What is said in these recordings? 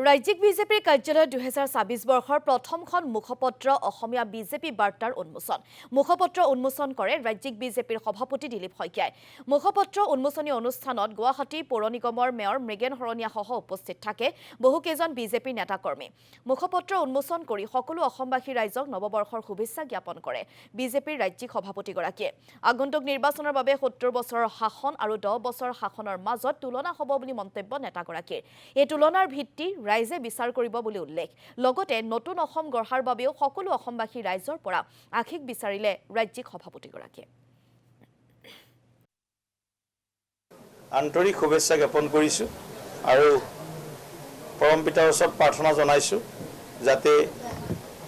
ৰাজ্যিক বিজেপিৰ কাৰ্যালয়ত 2024 বৰ্ষৰ প্ৰথমখন মুখপত্ৰ অসমীয়া বিজেপি বাৰ্তাৰ উন্মোচন। মুখপত্ৰ উন্মোচন কৰে ৰাজ্যিক বিজেপিৰ সভাপতি দিলীপ শইকীয়াই। মুখপত্ৰ উন্মোচনী অনুষ্ঠানত গুৱাহাটী পৌৰ নিগমৰ মেয়ৰ মৃগেন শৰণীয়াসহ উপস্থিত থাকে বহুকেইজন বিজেপিৰ নেতাকৰ্মী। মুখপত্ৰ উন্মোচন কৰি সকলো অসমবাসী ৰাইজক নৱবৰ্ষৰ শুভেচ্ছা জ্ঞাপন কৰে বিজেপিৰ ৰাজ্যিক সভাপতিগৰাকীয়ে। আগন্তুক নিৰ্বাচনৰ বাবে 70 বছৰৰ শাসন আৰু 10 বছৰৰ শাসনৰ মাজত তুলনা হ'ব বুলি মন্তব্য নেতাগৰাকীৰ। এই তুলনাৰ ভিত্তি ৰাইজে বিচাৰ কৰিব বুলি উল্লেখ। লগতে নতুন অসম গঢ়াৰ বাবেও সকলো অসমবাসী ৰাইজৰ পৰা আশীষ বিচাৰিলে ৰাজ্যিক সভাপতিগৰাকীয়ে। আন্তৰিক শুভেচ্ছা জ্ঞাপন কৰিছোঁ আৰু পৰমপিতাৰ ওচৰত প্ৰাৰ্থনা জনাইছোঁ যাতে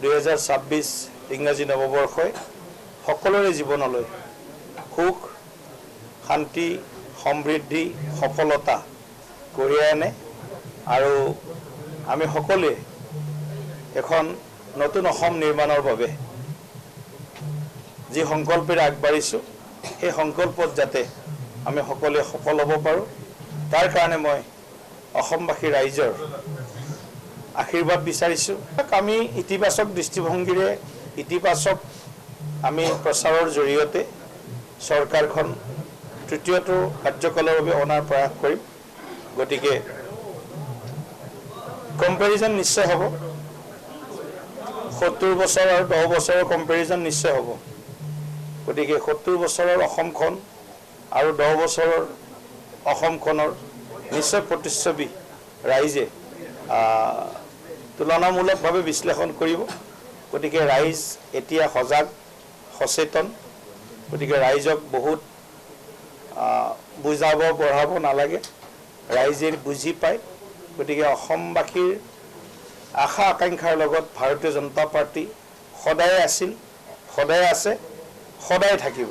2026 ইংৰাজী নৱবৰ্ষই সকলোৰে জীৱনলৈ সুখ, শান্তি, সমৃদ্ধি, সফলতা কঢ়িয়াই আনে আৰু আমি সকলোৱে এখন নতুন অসম নিৰ্মাণৰ বাবে যি সংকল্পৰে আগবাঢ়িছোঁ সেই সংকল্পত যাতে আমি সকলোৱে সফল হ'ব পাৰোঁ তাৰ কাৰণে মই অসমবাসী ৰাইজৰ আশীৰ্বাদ বিচাৰিছোঁ। আমি ইতিবাচক দৃষ্টিভংগীৰে ইতিবাচক আমি প্ৰচাৰৰ জৰিয়তে চৰকাৰখন তৃতীয়টো কাৰ্যকালৰ বাবে অনাৰ প্ৰয়াস কৰিম। গতিকে কম্পেৰিজন নিশ্চয় হ'ব, 70 বছৰ আৰু 10 বছৰৰ কম্পেৰিজন নিশ্চয় হ'ব। গতিকে 70 বছৰৰ অসমখন আৰু 10 বছৰৰ অসমখনৰ নিশ্চয় প্ৰতিচ্ছবি ৰাইজে তুলনামূলকভাৱে বিশ্লেষণ কৰিব। গতিকে ৰাইজ এতিয়া সজাগ সচেতন। গতিকে ৰাইজক বহুত বুজাব পঢ়াব নালাগে, ৰাইজে বুজি পায়। গতিকে অসমবাসীৰ আশা আকাংক্ষাৰ লগত ভাৰতীয় জনতা পাৰ্টি সদায় আছিল, সদায় আছে, সদায় থাকিব।